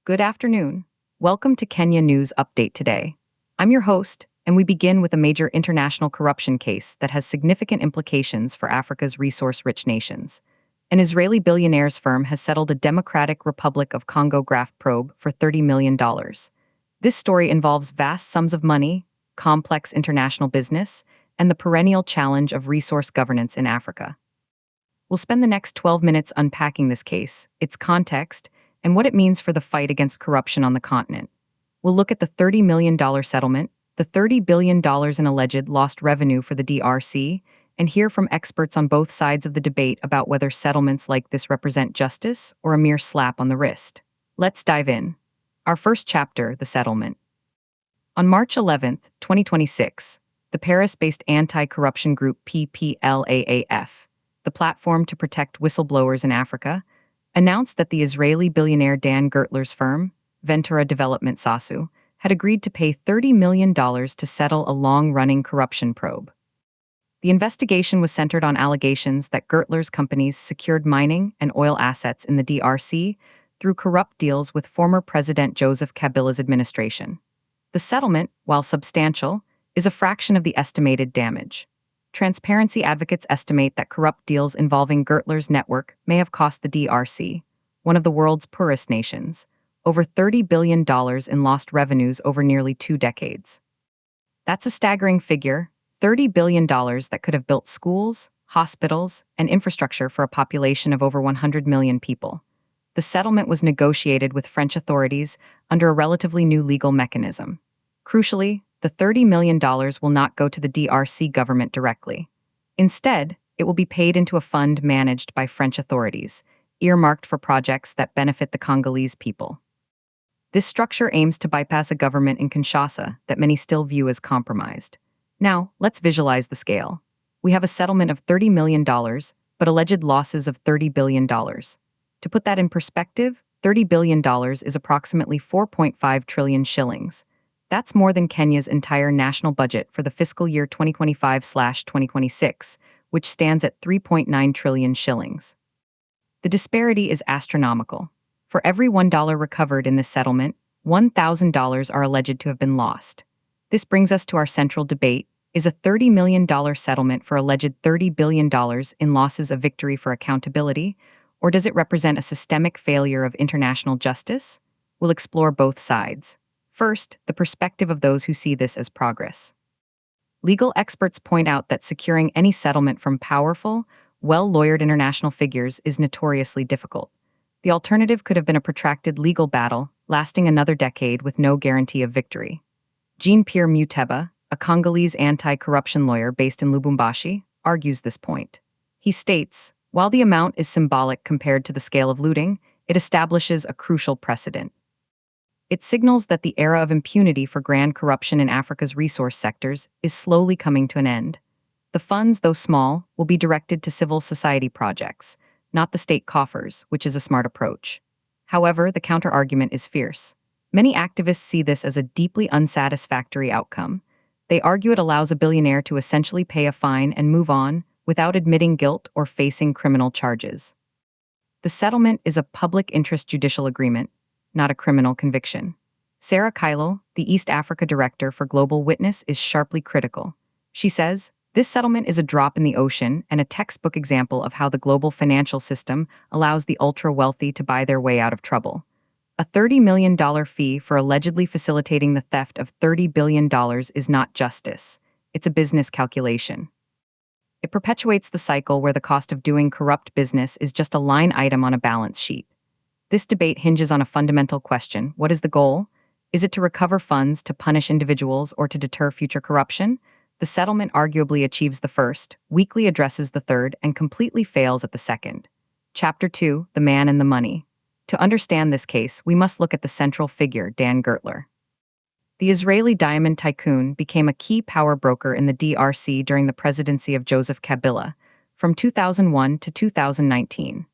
Good afternoon. Welcome to Kenya News Update today. I'm your host, and we begin with a major international corruption case that has significant implications for Africa's resource-rich nations. An Israeli billionaire's firm has settled a Democratic Republic of Congo Graft probe for $30 million. This story involves vast sums of money, complex international business, and the perennial challenge of resource governance in Africa. We'll spend the next 12 minutes unpacking this case, its context, and what it means for the fight against corruption on the continent. We'll look at the $30 million settlement, the $30 billion in alleged lost revenue for the DRC, and hear from experts on both sides of the debate about whether settlements like this represent justice or a mere slap on the wrist. Let's dive in. Our first chapter, the settlement. On March 11, 2026, the Paris-based anti-corruption group PPLAAF, the platform to protect whistleblowers in Africa, announced that the Israeli billionaire Dan Gertler's firm, Ventura Development SASU, had agreed to pay $30 million to settle a long-running corruption probe. The investigation was centered on allegations that Gertler's companies secured mining and oil assets in the DRC through corrupt deals with former President Joseph Kabila's administration. The settlement, while substantial, is a fraction of the estimated damage. Transparency advocates estimate that corrupt deals involving Gertler's network may have cost the DRC, one of the world's poorest nations, over $30 billion in lost revenues over nearly 2 decades. That's a staggering figure, $30 billion that could have built schools, hospitals, and infrastructure for a population of over 100 million people. The settlement was negotiated with French authorities under a relatively new legal mechanism. Crucially, the $30 million will not go to the DRC government directly. Instead, it will be paid into a fund managed by French authorities, earmarked for projects that benefit the Congolese people. This structure aims to bypass a government in Kinshasa that many still view as compromised. Now, let's visualize the scale. We have a settlement of $30 million, but alleged losses of $30 billion. To put that in perspective, $30 billion is approximately 4.5 trillion shillings. That's more than Kenya's entire national budget for the fiscal year 2025/2026, which stands at 3.9 trillion shillings. The disparity is astronomical. For every $1 recovered in this settlement, $1,000 are alleged to have been lost. This brings us to our central debate. Is a $30 million settlement for alleged $30 billion in losses a victory for accountability, or does it represent a systemic failure of international justice? We'll explore both sides. First, the perspective of those who see this as progress. Legal experts point out that securing any settlement from powerful, well-lawyered international figures is notoriously difficult. The alternative could have been a protracted legal battle, lasting another decade with no guarantee of victory. Jean-Pierre Muteba, a Congolese anti-corruption lawyer based in Lubumbashi, argues this point. He states, while the amount is symbolic compared to the scale of looting, it establishes a crucial precedent. It signals that the era of impunity for grand corruption in Africa's resource sectors is slowly coming to an end. The funds, though small, will be directed to civil society projects, not the state coffers, which is a smart approach. However, the counter-argument is fierce. Many activists see this as a deeply unsatisfactory outcome. They argue it allows a billionaire to essentially pay a fine and move on without admitting guilt or facing criminal charges. The settlement is a public interest judicial agreement, not a criminal conviction. Sarah Kyllo, the East Africa director for Global Witness, is sharply critical. She says, this settlement is a drop in the ocean and a textbook example of how the global financial system allows the ultra-wealthy to buy their way out of trouble. A $30 million fee for allegedly facilitating the theft of $30 billion is not justice. It's a business calculation. It perpetuates the cycle where the cost of doing corrupt business is just a line item on a balance sheet. This debate hinges on a fundamental question. What is the goal? Is it to recover funds, to punish individuals, or to deter future corruption? The settlement arguably achieves the first, weakly addresses the third, and completely fails at the second. Chapter 2, The Man and the Money. To understand this case, we must look at the central figure, Dan Gertler. The Israeli diamond tycoon became a key power broker in the DRC during the presidency of Joseph Kabila, from 2001 to 2019.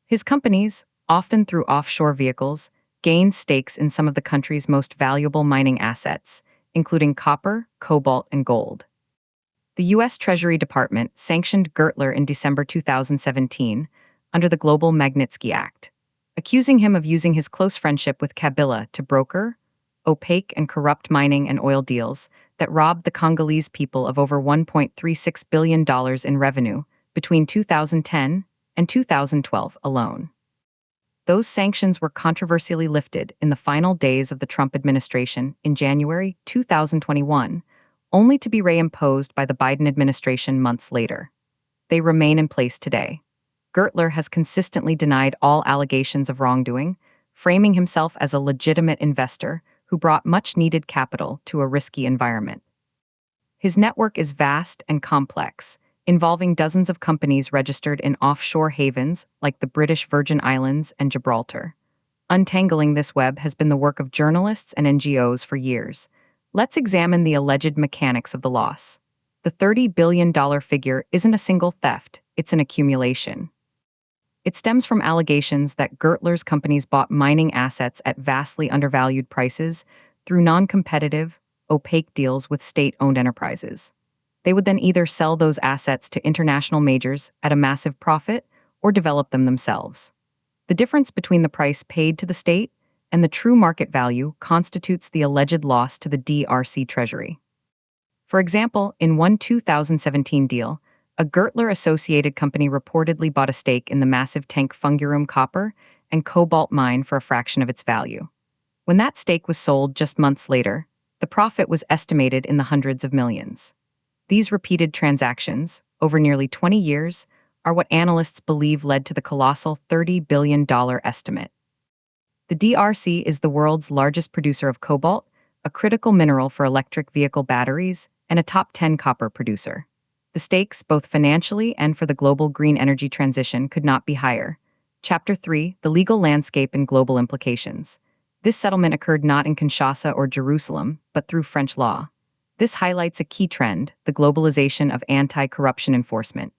His companies, often through offshore vehicles, gained stakes in some of the country's most valuable mining assets, including copper, cobalt, and gold. The U.S. Treasury Department sanctioned Gertler in December 2017 under the Global Magnitsky Act, accusing him of using his close friendship with Kabila to broker opaque and corrupt mining and oil deals that robbed the Congolese people of over $1.36 billion in revenue between 2010 and 2012 alone. Those sanctions were controversially lifted in the final days of the Trump administration in January 2021, only to be reimposed by the Biden administration months later. They remain in place today. Gertler has consistently denied all allegations of wrongdoing, framing himself as a legitimate investor who brought much-needed capital to a risky environment. His network is vast and complex, involving dozens of companies registered in offshore havens like the British Virgin Islands and Gibraltar. Untangling this web has been the work of journalists and NGOs for years. Let's examine the alleged mechanics of the loss. The $30 billion figure isn't a single theft, it's an accumulation. It stems from allegations that Gertler's companies bought mining assets at vastly undervalued prices through non-competitive, opaque deals with state-owned enterprises. They would then either sell those assets to international majors at a massive profit or develop them themselves. The difference between the price paid to the state and the true market value constitutes the alleged loss to the DRC Treasury. For example, in one 2017 deal, a Gertler-associated company reportedly bought a stake in the massive Tank Fungurum copper and cobalt mine for a fraction of its value. When that stake was sold just months later, the profit was estimated in the hundreds of millions. These repeated transactions, over nearly 20 years, are what analysts believe led to the colossal $30 billion estimate. The DRC is the world's largest producer of cobalt, a critical mineral for electric vehicle batteries, and a top 10 copper producer. The stakes, both financially and for the global green energy transition, could not be higher. Chapter 3: The Legal Landscape and Global Implications. This settlement occurred not in Kinshasa or Jerusalem, but through French law. This highlights a key trend: the globalization of anti-corruption enforcement.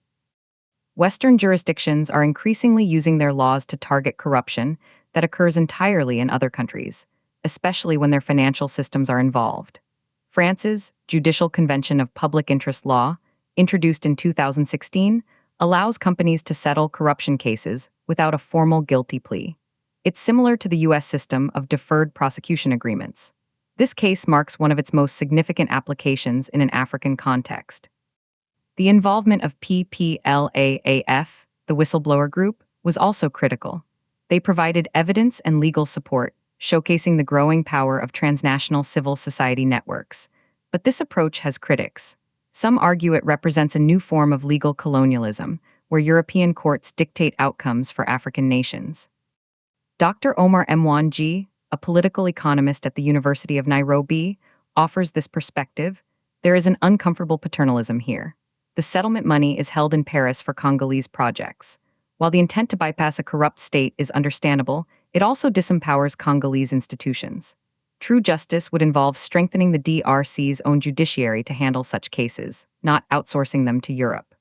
Western jurisdictions are increasingly using their laws to target corruption that occurs entirely in other countries, especially when their financial systems are involved. France's Judicial Convention of Public Interest Law, introduced in 2016, allows companies to settle corruption cases without a formal guilty plea. It's similar to the U.S. system of deferred prosecution agreements. This case marks one of its most significant applications in an African context. The involvement of PPLAAF, the whistleblower group, was also critical. They provided evidence and legal support, showcasing the growing power of transnational civil society networks. But this approach has critics. Some argue it represents a new form of legal colonialism, where European courts dictate outcomes for African nations. Dr. Omar Mwangi, a political economist at the University of Nairobi, offers this perspective. There is an uncomfortable paternalism here. The settlement money is held in Paris for Congolese projects. While the intent to bypass a corrupt state is understandable, it also disempowers Congolese institutions. True justice would involve strengthening the DRC's own judiciary to handle such cases, not outsourcing them to Europe.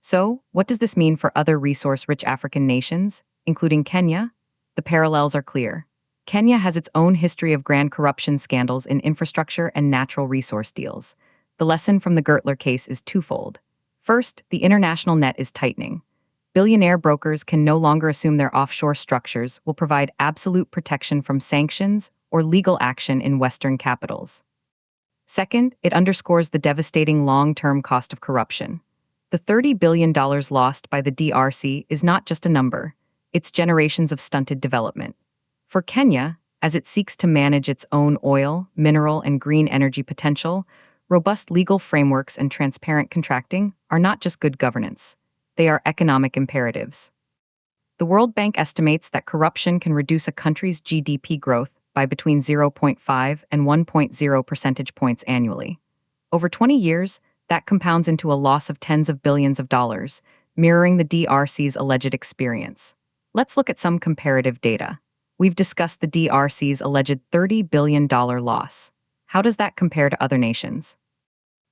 So, what does this mean for other resource-rich African nations, including Kenya? The parallels are clear. Kenya has its own history of grand corruption scandals in infrastructure and natural resource deals. The lesson from the Gertler case is twofold. First, the international net is tightening. Billionaire brokers can no longer assume their offshore structures will provide absolute protection from sanctions or legal action in Western capitals. Second, it underscores the devastating long-term cost of corruption. The $30 billion lost by the DRC is not just a number, it's generations of stunted development. For Kenya, as it seeks to manage its own oil, mineral, and green energy potential, robust legal frameworks and transparent contracting are not just good governance, they are economic imperatives. The World Bank estimates that corruption can reduce a country's GDP growth by between 0.5 and 1.0 percentage points annually. Over 20 years, that compounds into a loss of tens of billions of dollars, mirroring the DRC's alleged experience. Let's look at some comparative data. We've discussed the DRC's alleged $30 billion loss. How does that compare to other nations?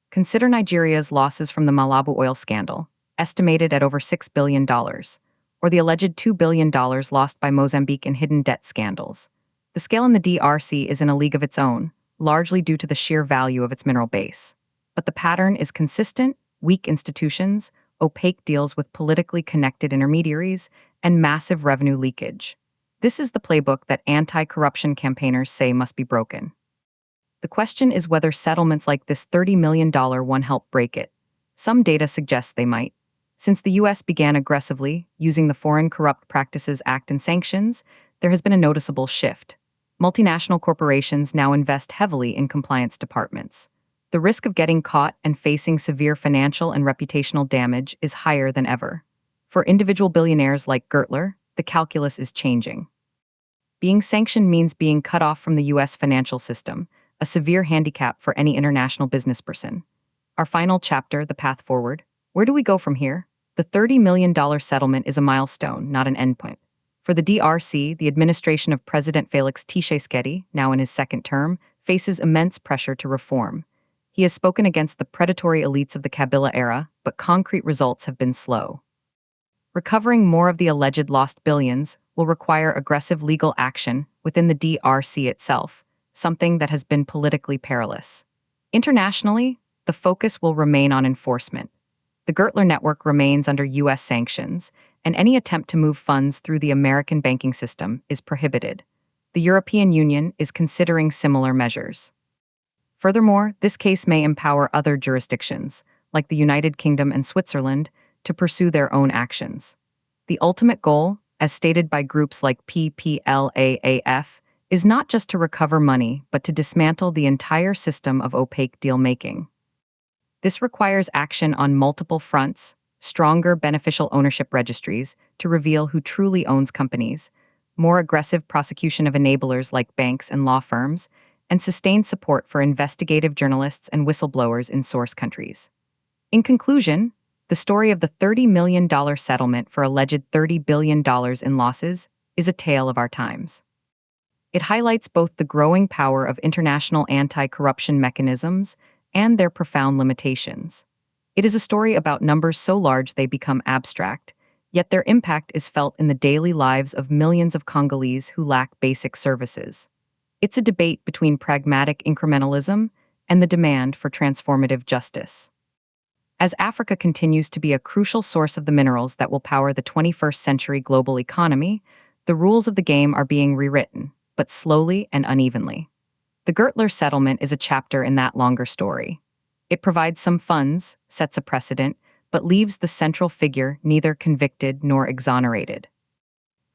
Consider Nigeria's losses from the Malabu oil scandal, estimated at over $6 billion, or the alleged $2 billion lost by Mozambique in hidden debt scandals. The scale in the DRC is in a league of its own, largely due to the sheer value of its mineral base. But the pattern is consistent: weak institutions, opaque deals with politically connected intermediaries, and massive revenue leakage. This is the playbook that anti-corruption campaigners say must be broken. The question is whether settlements like this $30 million one help break it. Some data suggests they might. Since the US began aggressively using the Foreign Corrupt Practices Act and sanctions, there has been a noticeable shift. Multinational corporations now invest heavily in compliance departments. The risk of getting caught and facing severe financial and reputational damage is higher than ever. For individual billionaires like Gertler, the calculus is changing. Being sanctioned means being cut off from the US financial system, a severe handicap for any international businessperson. Our final chapter, The Path Forward. Where do we go from here? The $30 million settlement is a milestone, not an endpoint. For the DRC, the administration of President Félix Tshisekedi, now in his second term, faces immense pressure to reform. He has spoken against the predatory elites of the Kabila era, but concrete results have been slow. Recovering more of the alleged lost billions will require aggressive legal action within the DRC itself, something that has been politically perilous. Internationally, the focus will remain on enforcement. The Gertler network remains under US sanctions, and any attempt to move funds through the American banking system is prohibited. The European Union is considering similar measures. Furthermore, this case may empower other jurisdictions, like the United Kingdom and Switzerland, to pursue their own actions. The ultimate goal, as stated by groups like PPLAAF, is not just to recover money, but to dismantle the entire system of opaque deal-making. This requires action on multiple fronts, stronger beneficial ownership registries to reveal who truly owns companies, more aggressive prosecution of enablers like banks and law firms, and sustained support for investigative journalists and whistleblowers in source countries. In conclusion, the story of the $30 million settlement for alleged $30 billion in losses is a tale of our times. It highlights both the growing power of international anti-corruption mechanisms and their profound limitations. It is a story about numbers so large they become abstract, yet their impact is felt in the daily lives of millions of Congolese who lack basic services. It's a debate between pragmatic incrementalism and the demand for transformative justice. As Africa continues to be a crucial source of the minerals that will power the 21st century global economy, the rules of the game are being rewritten, but slowly and unevenly. The Gertler settlement is a chapter in that longer story. It provides some funds, sets a precedent, but leaves the central figure neither convicted nor exonerated.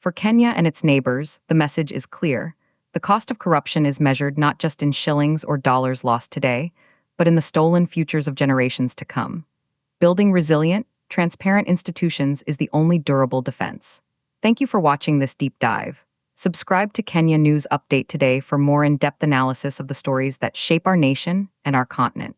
For Kenya and its neighbors, the message is clear. The cost of corruption is measured not just in shillings or dollars lost today, but in the stolen futures of generations to come. Building resilient, transparent institutions is the only durable defense. Thank you for watching this deep dive. Subscribe to Kenya News Update today for more in-depth analysis of the stories that shape our nation and our continent.